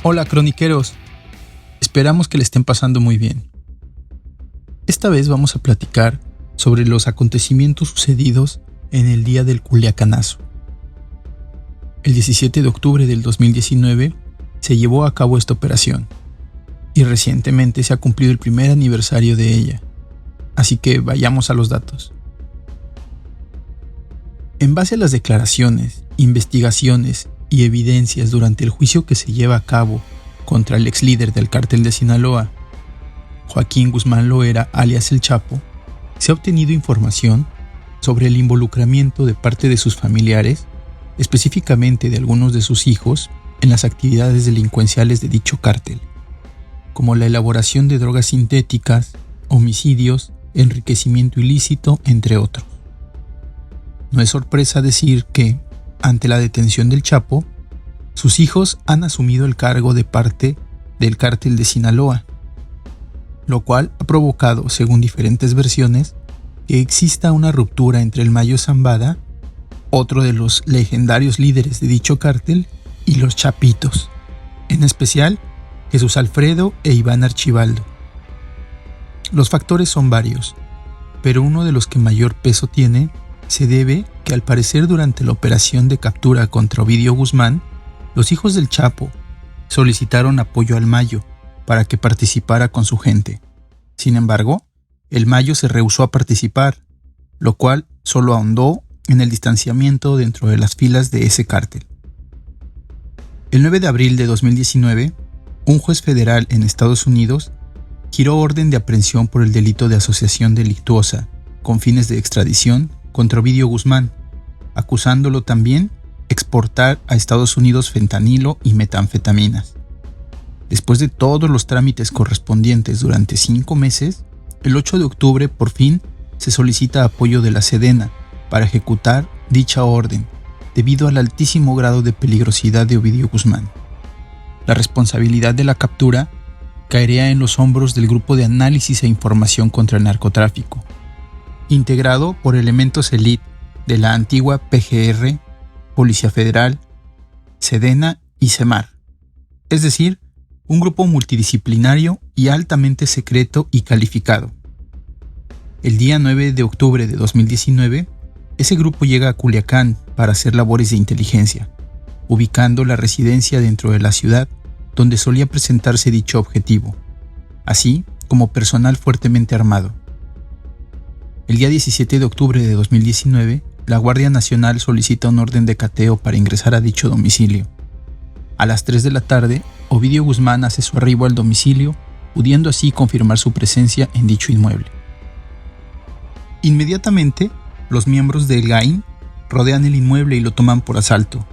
Hola croniqueros, esperamos que le estén pasando muy bien. Esta vez vamos a platicar sobre los acontecimientos sucedidos en el día del Culiacanazo. El 17 de octubre del 2019 se llevó a cabo esta operación y recientemente se ha cumplido el primer aniversario de ella, así que vayamos a los datos. En base a las declaraciones, investigaciones y evidencias durante el juicio que se lleva a cabo contra el ex líder del cártel de Sinaloa, Joaquín Guzmán Loera, alias El Chapo, se ha obtenido información sobre el involucramiento de parte de sus familiares, específicamente de algunos de sus hijos, en las actividades delincuenciales de dicho cártel, como la elaboración de drogas sintéticas, homicidios, enriquecimiento ilícito, entre otros. No es sorpresa decir que, ante la detención del Chapo, sus hijos han asumido el cargo de parte del cártel de Sinaloa, lo cual ha provocado, según diferentes versiones, que exista una ruptura entre el Mayo Zambada, otro de los legendarios líderes de dicho cártel, y los Chapitos, en especial Jesús Alfredo e Iván Archibaldo. Los factores son varios, pero uno de los que mayor peso tiene se debe que al parecer durante la operación de captura contra Ovidio Guzmán, los hijos del Chapo solicitaron apoyo al Mayo para que participara con su gente. Sin embargo, el Mayo se rehusó a participar, lo cual solo ahondó en el distanciamiento dentro de las filas de ese cártel. El 9 de abril de 2019, un juez federal en Estados Unidos giró orden de aprehensión por el delito de asociación delictuosa con fines de extradición contra Ovidio Guzmán, acusándolo también exportar a Estados Unidos fentanilo y metanfetaminas. Después de todos los trámites correspondientes durante 5 meses, el 8 de octubre por fin se solicita apoyo de la Sedena para ejecutar dicha orden, debido al altísimo grado de peligrosidad de Ovidio Guzmán. La responsabilidad de la captura caería en los hombros del Grupo de Análisis e Información contra el Narcotráfico, integrado por elementos elite de la antigua PGR, Policía Federal, Sedena y Semar, es decir, un grupo multidisciplinario y altamente secreto y calificado. El día 9 de octubre de 2019, ese grupo llega a Culiacán para hacer labores de inteligencia, ubicando la residencia dentro de la ciudad donde solía presentarse dicho objetivo, así como personal fuertemente armado. El día 17 de octubre de 2019, la Guardia Nacional solicita un orden de cateo para ingresar a dicho domicilio. A las 3 de la tarde, Ovidio Guzmán hace su arribo al domicilio, pudiendo así confirmar su presencia en dicho inmueble. Inmediatamente, los miembros del GAIN rodean el inmueble y lo toman por asalto,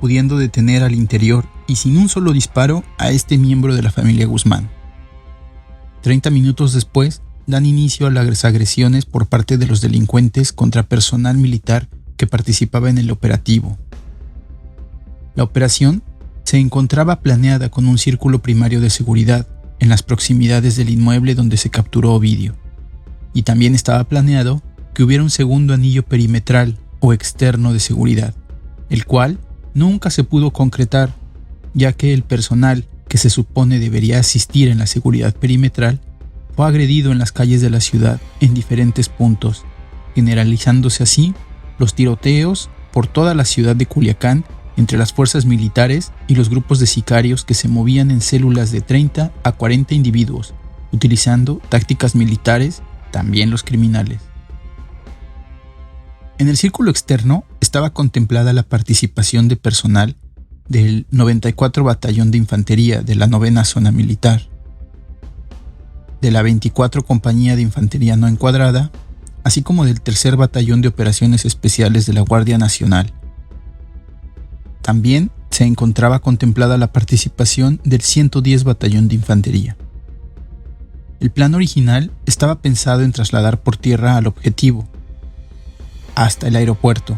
pudiendo detener al interior y sin un solo disparo a este miembro de la familia Guzmán. 30 minutos después, dan inicio a las agresiones por parte de los delincuentes contra personal militar que participaba en el operativo. La operación se encontraba planeada con un círculo primario de seguridad en las proximidades del inmueble donde se capturó Ovidio, y también estaba planeado que hubiera un segundo anillo perimetral o externo de seguridad, el cual nunca se pudo concretar, ya que el personal que se supone debería asistir en la seguridad perimetral fue agredido en las calles de la ciudad en diferentes puntos, generalizándose así los tiroteos por toda la ciudad de Culiacán entre las fuerzas militares y los grupos de sicarios que se movían en células de 30 a 40 individuos, utilizando tácticas militares, también los criminales. En el círculo externo estaba contemplada la participación de personal del 94 Batallón de Infantería de la 9ª Zona Militar, de la 24 Compañía de Infantería No Encuadrada, así como del 3er Batallón de Operaciones Especiales de la Guardia Nacional. También se encontraba contemplada la participación del 110 Batallón de Infantería. El plan original estaba pensado en trasladar por tierra al objetivo, hasta el aeropuerto,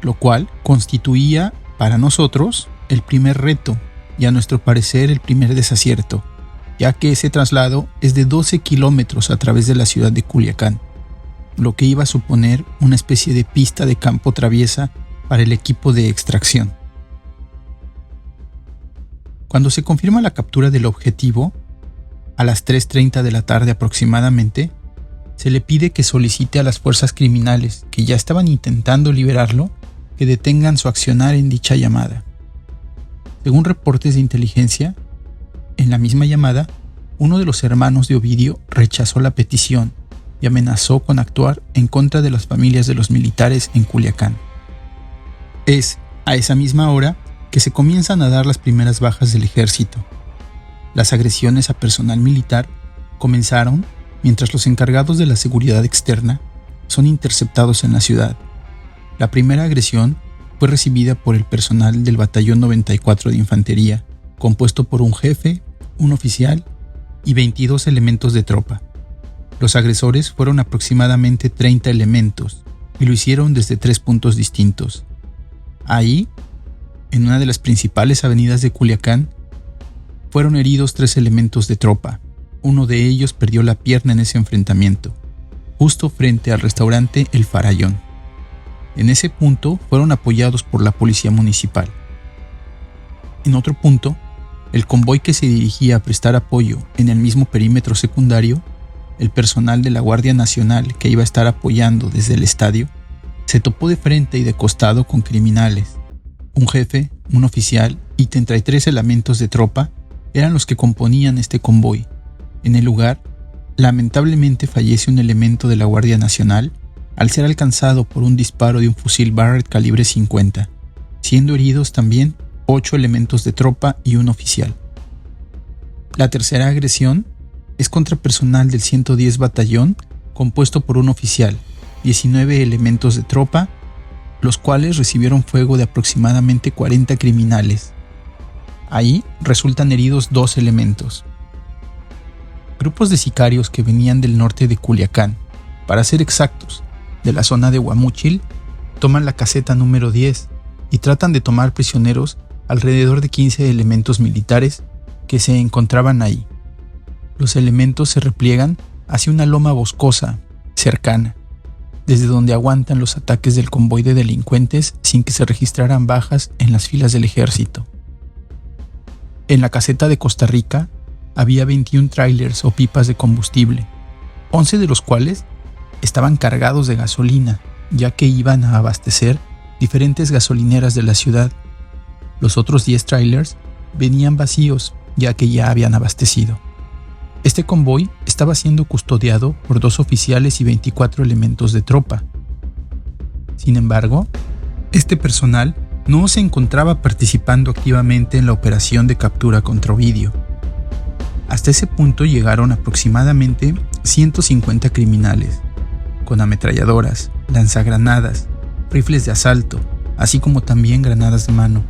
lo cual constituía para nosotros el primer reto y a nuestro parecer el primer desacierto, ya que ese traslado es de 12 kilómetros a través de la ciudad de Culiacán, lo que iba a suponer una especie de pista de campo traviesa para el equipo de extracción. Cuando se confirma la captura del objetivo, a las 3:30 de la tarde aproximadamente, se le pide que solicite a las fuerzas criminales que ya estaban intentando liberarlo que detengan su accionar en dicha llamada. Según reportes de inteligencia, en la misma llamada, uno de los hermanos de Ovidio rechazó la petición y amenazó con actuar en contra de las familias de los militares en Culiacán. Es a esa misma hora que se comienzan a dar las primeras bajas del ejército. Las agresiones a personal militar comenzaron mientras los encargados de la seguridad externa son interceptados en la ciudad. La primera agresión fue recibida por el personal del Batallón 94 de Infantería, compuesto por un jefe, un oficial y 22 elementos de tropa. Los agresores fueron aproximadamente 30 elementos y lo hicieron desde 3 puntos distintos. Ahí, en una de las principales avenidas de Culiacán, fueron heridos 3 elementos de tropa. Uno de ellos perdió la pierna en ese enfrentamiento, justo frente al restaurante El Farallón. En ese punto fueron apoyados por la policía municipal. En otro punto, el convoy que se dirigía a prestar apoyo en el mismo perímetro secundario, el personal de la Guardia Nacional que iba a estar apoyando desde el estadio, se topó de frente y de costado con criminales. Un jefe, un oficial y 33 elementos de tropa eran los que componían este convoy. En el lugar, lamentablemente fallece un elemento de la Guardia Nacional al ser alcanzado por un disparo de un fusil Barrett calibre 50, siendo heridos también 8 elementos de tropa y un oficial. La tercera agresión es contra personal del 110 Batallón, compuesto por un oficial, 19 elementos de tropa, los cuales recibieron fuego de aproximadamente 40 criminales. Ahí resultan heridos 2 elementos. Grupos de sicarios que venían del norte de Culiacán, para ser exactos, de la zona de Guamúchil, toman la caseta número 10 y tratan de tomar prisioneros alrededor de 15 elementos militares que se encontraban ahí. Los elementos se repliegan hacia una loma boscosa, cercana, desde donde aguantan los ataques del convoy de delincuentes sin que se registraran bajas en las filas del ejército. En la caseta de Costa Rica había 21 trailers o pipas de combustible, 11 de los cuales estaban cargados de gasolina, ya que iban a abastecer diferentes gasolineras de la ciudad. Los otros 10 trailers venían vacíos, ya que ya habían abastecido. Este convoy estaba siendo custodiado por 2 oficiales y 24 elementos de tropa. Sin embargo, este personal no se encontraba participando activamente en la operación de captura contra Ovidio. Hasta ese punto llegaron aproximadamente 150 criminales, con ametralladoras, lanzagranadas, rifles de asalto, así como también granadas de mano,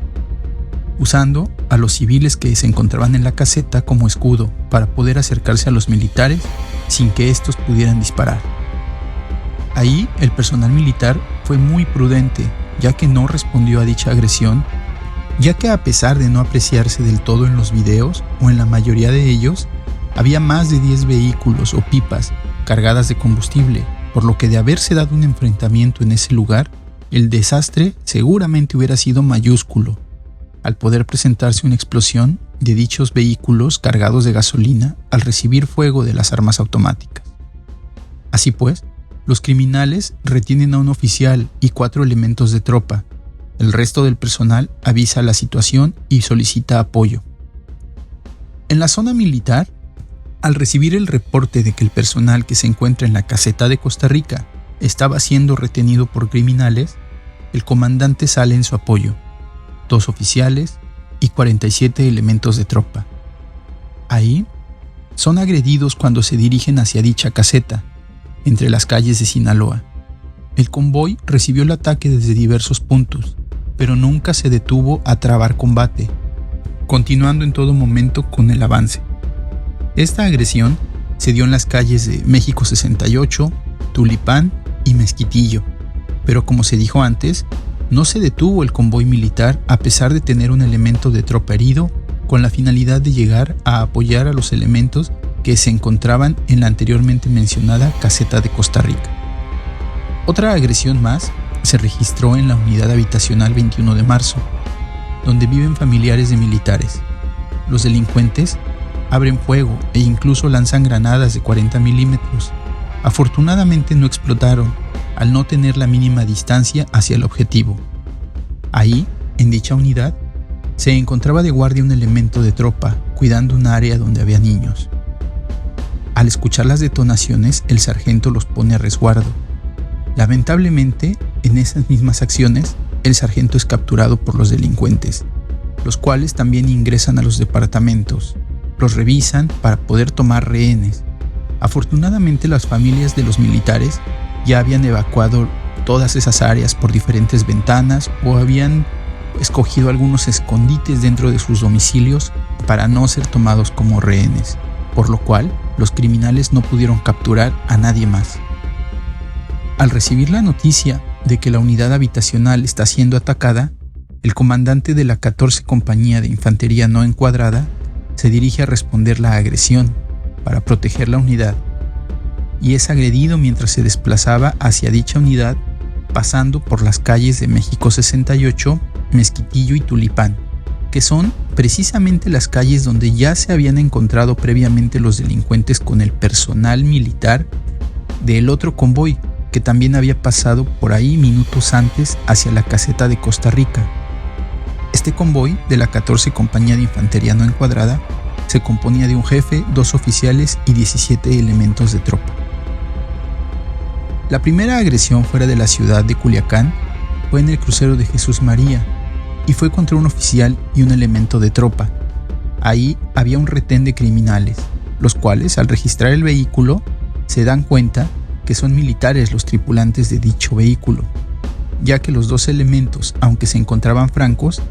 usando a los civiles que se encontraban en la caseta como escudo para poder acercarse a los militares sin que estos pudieran disparar. Ahí el personal militar fue muy prudente, ya que no respondió a dicha agresión, ya que a pesar de no apreciarse del todo en los videos o en la mayoría de ellos, había más de 10 vehículos o pipas cargadas de combustible, por lo que de haberse dado un enfrentamiento en ese lugar, el desastre seguramente hubiera sido mayúsculo, al poder presentarse una explosión de dichos vehículos cargados de gasolina al recibir fuego de las armas automáticas. Así pues, los criminales retienen a un oficial y 4 elementos de tropa. El resto del personal avisa la situación y solicita apoyo. En la zona militar, al recibir el reporte de que el personal que se encuentra en la caseta de Costa Rica estaba siendo retenido por criminales, el comandante sale en su apoyo, 2 oficiales y 47 elementos de tropa. Ahí, son agredidos cuando se dirigen hacia dicha caseta, entre las calles de Sinaloa. El convoy recibió el ataque desde diversos puntos, pero nunca se detuvo a trabar combate, continuando en todo momento con el avance. Esta agresión se dio en las calles de México 68, Tulipán y Mezquitillo, pero como se dijo antes, no se detuvo el convoy militar a pesar de tener un elemento de tropa herido, con la finalidad de llegar a apoyar a los elementos que se encontraban en la anteriormente mencionada caseta de Costa Rica. Otra agresión más se registró en la unidad habitacional 21 de marzo, donde viven familiares de militares. los delincuentes abren fuego e incluso lanzan granadas de 40 milímetros. Afortunadamente no explotaron, al no tener la mínima distancia hacia el objetivo. Ahí, en dicha unidad, se encontraba de guardia un elemento de tropa, cuidando un área donde había niños. Al escuchar las detonaciones, el sargento los pone a resguardo. Lamentablemente, en esas mismas acciones, el sargento es capturado por los delincuentes, los cuales también ingresan a los departamentos. Los revisan para poder tomar rehenes. Afortunadamente, las familias de los militares ya habían evacuado todas esas áreas por diferentes ventanas o habían escogido algunos escondites dentro de sus domicilios para no ser tomados como rehenes, por lo cual los criminales no pudieron capturar a nadie más. Al recibir la noticia de que la unidad habitacional está siendo atacada, el comandante de la 14 Compañía de Infantería No Encuadrada se dirige a responder la agresión para proteger la unidad y es agredido mientras se desplazaba hacia dicha unidad pasando por las calles de México 68, Mezquitillo y Tulipán, que son precisamente las calles donde ya se habían encontrado previamente los delincuentes con el personal militar del otro convoy que también había pasado por ahí minutos antes hacia la caseta de Costa Rica. Este convoy de la 14 Compañía de Infantería No Encuadrada se componía de un jefe, 2 oficiales y 17 elementos de tropa. La primera agresión fuera de la ciudad de Culiacán fue en el crucero de Jesús María y fue contra un oficial y un elemento de tropa. Ahí había un retén de criminales, los cuales al registrar el vehículo se dan cuenta que son militares los tripulantes de dicho vehículo, ya que los 2 elementos, aunque se encontraban francos,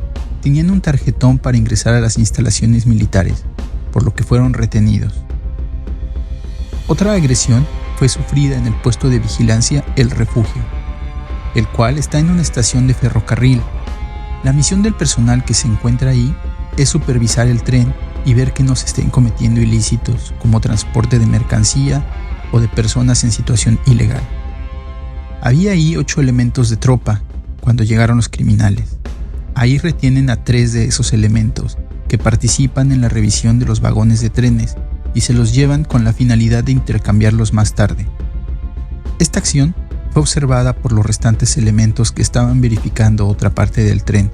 tenían un tarjetón para ingresar a las instalaciones militares, por lo que fueron retenidos. Otra agresión fue sufrida en el puesto de vigilancia El Refugio, el cual está en una estación de ferrocarril. La misión del personal que se encuentra ahí es supervisar el tren y ver que no se estén cometiendo ilícitos como transporte de mercancía o de personas en situación ilegal. Había ahí 8 elementos de tropa cuando llegaron los criminales. Ahí retienen a 3 de esos elementos que participan en la revisión de los vagones de trenes y se los llevan con la finalidad de intercambiarlos más tarde. Esta acción fue observada por los restantes elementos que estaban verificando otra parte del tren,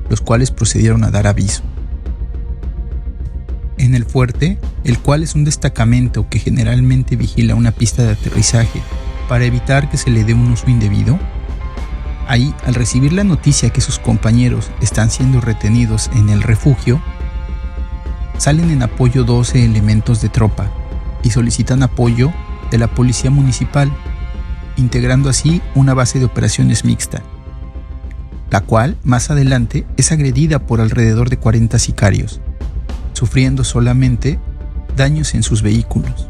los cuales procedieron a dar aviso. En el fuerte, el cual es un destacamento que generalmente vigila una pista de aterrizaje para evitar que se le dé un uso indebido, ahí, al recibir la noticia que sus compañeros están siendo retenidos en el refugio, salen en apoyo 12 elementos de tropa y solicitan apoyo de la policía municipal, integrando así una base de operaciones mixta, la cual más adelante es agredida por alrededor de 40 sicarios, sufriendo solamente daños en sus vehículos.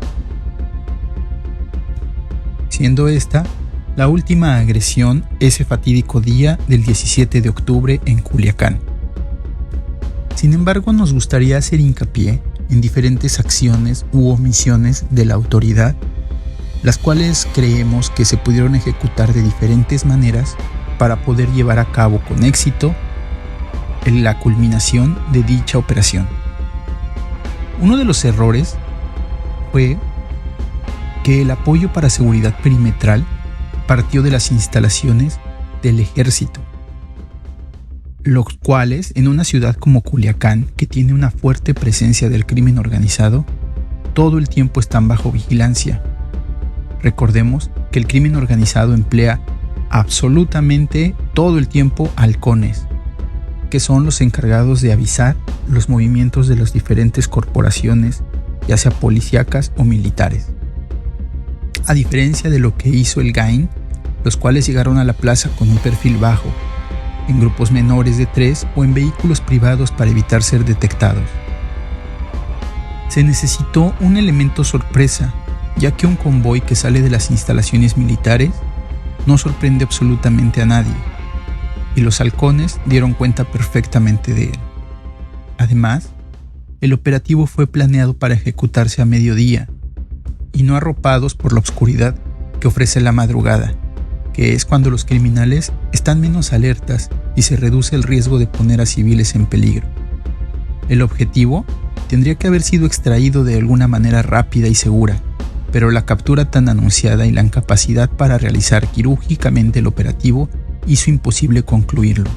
Siendo esta la última agresión ese fatídico día del 17 de octubre en Culiacán. Sin embargo, nos gustaría hacer hincapié en diferentes acciones u omisiones de la autoridad, las cuales creemos que se pudieron ejecutar de diferentes maneras para poder llevar a cabo con éxito la culminación de dicha operación. Uno de los errores fue que el apoyo para seguridad perimetral partió de las instalaciones del ejército, los cuales en una ciudad como Culiacán, que tiene una fuerte presencia del crimen organizado, todo el tiempo están bajo vigilancia. Recordemos que el crimen organizado emplea absolutamente todo el tiempo halcones, que son los encargados de avisar los movimientos de las diferentes corporaciones, ya sea policíacas o militares. A diferencia de lo que hizo el GAIN, los cuales llegaron a la plaza con un perfil bajo, en grupos menores de 3 o en vehículos privados para evitar ser detectados. Se necesitó un elemento sorpresa, ya que un convoy que sale de las instalaciones militares no sorprende absolutamente a nadie, y los halcones dieron cuenta perfectamente de él. Además, el operativo fue planeado para ejecutarse a mediodía, y no arropados por la oscuridad que ofrece la madrugada, que es cuando los criminales están menos alertas y se reduce el riesgo de poner a civiles en peligro. El objetivo tendría que haber sido extraído de alguna manera rápida y segura, pero la captura tan anunciada y la incapacidad para realizar quirúrgicamente el operativo hizo imposible concluirlo.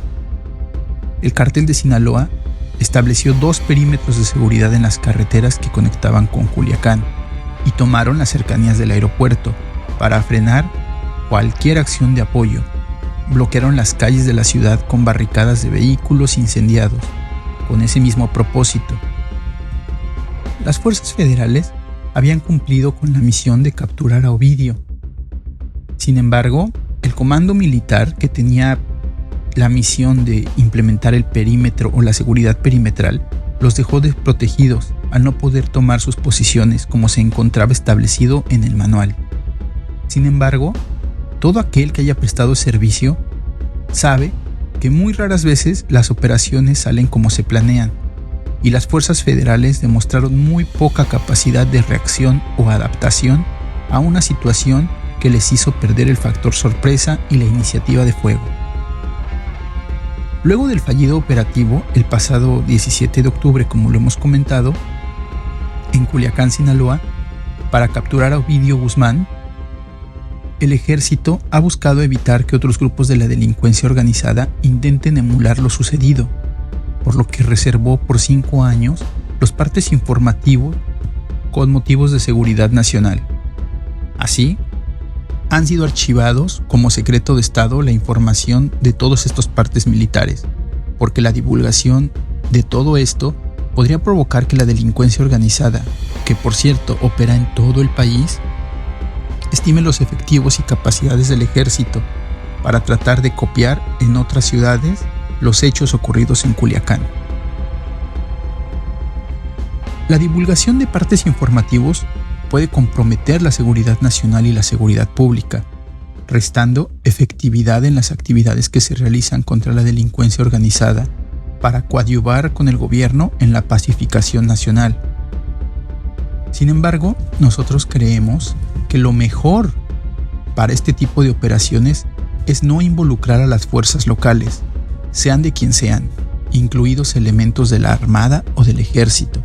El cártel de Sinaloa estableció 2 perímetros de seguridad en las carreteras que conectaban con Culiacán y tomaron las cercanías del aeropuerto para frenar cualquier acción de apoyo. Bloquearon las calles de la ciudad con barricadas de vehículos incendiados, con ese mismo propósito. Las fuerzas federales habían cumplido con la misión de capturar a Ovidio. Sin embargo, el comando militar, que tenía la misión de implementar el perímetro o la seguridad perimetral, los dejó desprotegidos al no poder tomar sus posiciones como se encontraba establecido en el manual. Sin embargo, todo aquel que haya prestado servicio sabe que muy raras veces las operaciones salen como se planean, y las fuerzas federales demostraron muy poca capacidad de reacción o adaptación a una situación que les hizo perder el factor sorpresa y la iniciativa de fuego. Luego del fallido operativo, el pasado 17 de octubre, como lo hemos comentado, en Culiacán, Sinaloa, para capturar a Ovidio Guzmán, el ejército ha buscado evitar que otros grupos de la delincuencia organizada intenten emular lo sucedido, por lo que reservó por 5 años los partes informativos con motivos de seguridad nacional. Así, han sido archivados como secreto de Estado la información de todos estos partes militares, porque la divulgación de todo esto podría provocar que la delincuencia organizada, que por cierto opera en todo el país, estime los efectivos y capacidades del ejército para tratar de copiar en otras ciudades los hechos ocurridos en Culiacán. La divulgación de partes informativos puede comprometer la seguridad nacional y la seguridad pública, restando efectividad en las actividades que se realizan contra la delincuencia organizada para coadyuvar con el gobierno en la pacificación nacional. Sin embargo, nosotros creemos que lo mejor para este tipo de operaciones es no involucrar a las fuerzas locales, sean de quien sean, incluidos elementos de la Armada o del Ejército,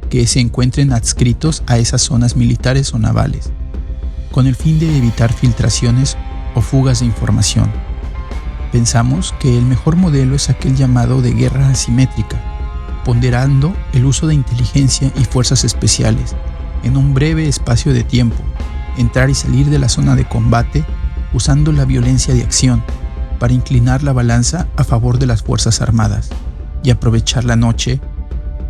que se encuentren adscritos a esas zonas militares o navales, con el fin de evitar filtraciones o fugas de información. Pensamos que el mejor modelo es aquel llamado de guerra asimétrica, ponderando el uso de inteligencia y fuerzas especiales en un breve espacio de tiempo, entrar y salir de la zona de combate usando la violencia de acción para inclinar la balanza a favor de las Fuerzas Armadas y aprovechar la noche,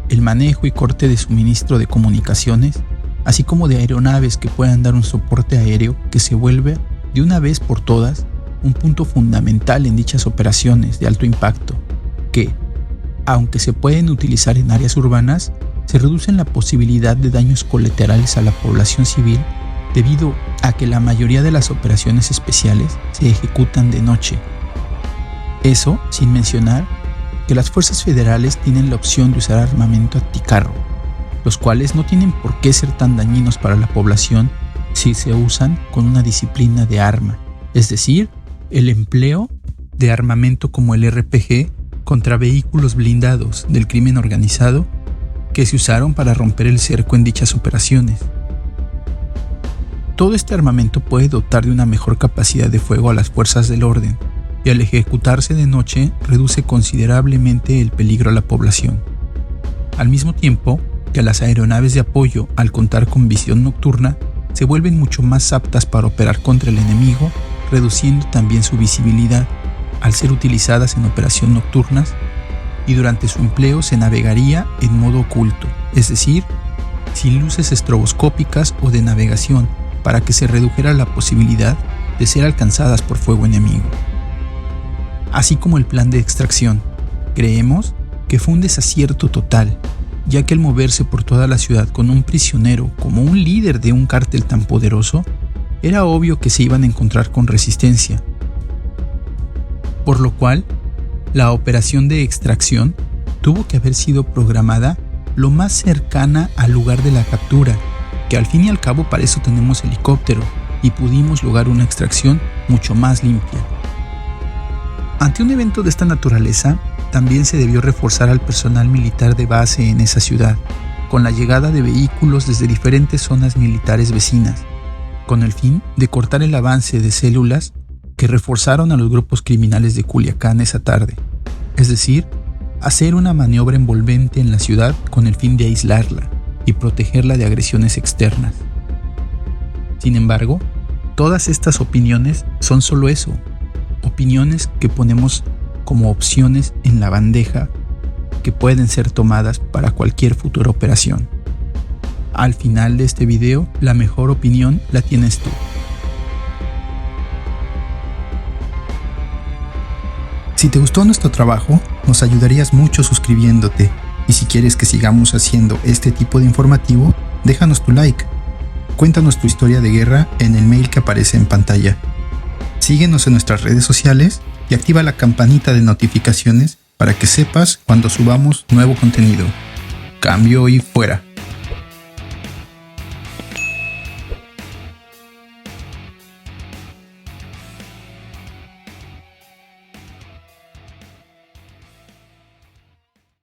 el manejo y corte de suministro de comunicaciones, así como de aeronaves que puedan dar un soporte aéreo que se vuelve de una vez por todas un punto fundamental en dichas operaciones de alto impacto, que, aunque se pueden utilizar en áreas urbanas, se reducen la posibilidad de daños colaterales a la población civil debido a que la mayoría de las operaciones especiales se ejecutan de noche. Eso sin mencionar que las fuerzas federales tienen la opción de usar armamento anticarro, los cuales no tienen por qué ser tan dañinos para la población si se usan con una disciplina de arma, es decir, el empleo de armamento como el RPG contra vehículos blindados del crimen organizado que se usaron para romper el cerco en dichas operaciones. Todo este armamento puede dotar de una mejor capacidad de fuego a las fuerzas del orden, y al ejecutarse de noche reduce considerablemente el peligro a la población. Al mismo tiempo que las aeronaves de apoyo, al contar con visión nocturna, se vuelven mucho más aptas para operar contra el enemigo, reduciendo también su visibilidad, al ser utilizadas en operaciones nocturnas, y durante su empleo se navegaría en modo oculto, es decir, sin luces estroboscópicas o de navegación, para que se redujera la posibilidad de ser alcanzadas por fuego enemigo. Así como el plan de extracción, creemos que fue un desacierto total, ya que al moverse por toda la ciudad con un prisionero como un líder de un cártel tan poderoso, era obvio que se iban a encontrar con resistencia. Por lo cual, la operación de extracción tuvo que haber sido programada lo más cercana al lugar de la captura, que al fin y al cabo para eso tenemos helicóptero y pudimos lograr una extracción mucho más limpia. Ante un evento de esta naturaleza, también se debió reforzar al personal militar de base en esa ciudad, con la llegada de vehículos desde diferentes zonas militares vecinas, con el fin de cortar el avance de células que reforzaron a los grupos criminales de Culiacán esa tarde, es decir, hacer una maniobra envolvente en la ciudad con el fin de aislarla y protegerla de agresiones externas. Sin embargo, todas estas opiniones son solo eso, opiniones que ponemos como opciones en la bandeja que pueden ser tomadas para cualquier futura operación. Al final de este video, la mejor opinión la tienes tú. Si te gustó nuestro trabajo, nos ayudarías mucho suscribiéndote, y si quieres que sigamos haciendo este tipo de informativo, déjanos tu like. Cuéntanos tu historia de guerra en el mail que aparece en pantalla. Síguenos en nuestras redes sociales y activa la campanita de notificaciones para que sepas cuando subamos nuevo contenido. Cambio y fuera.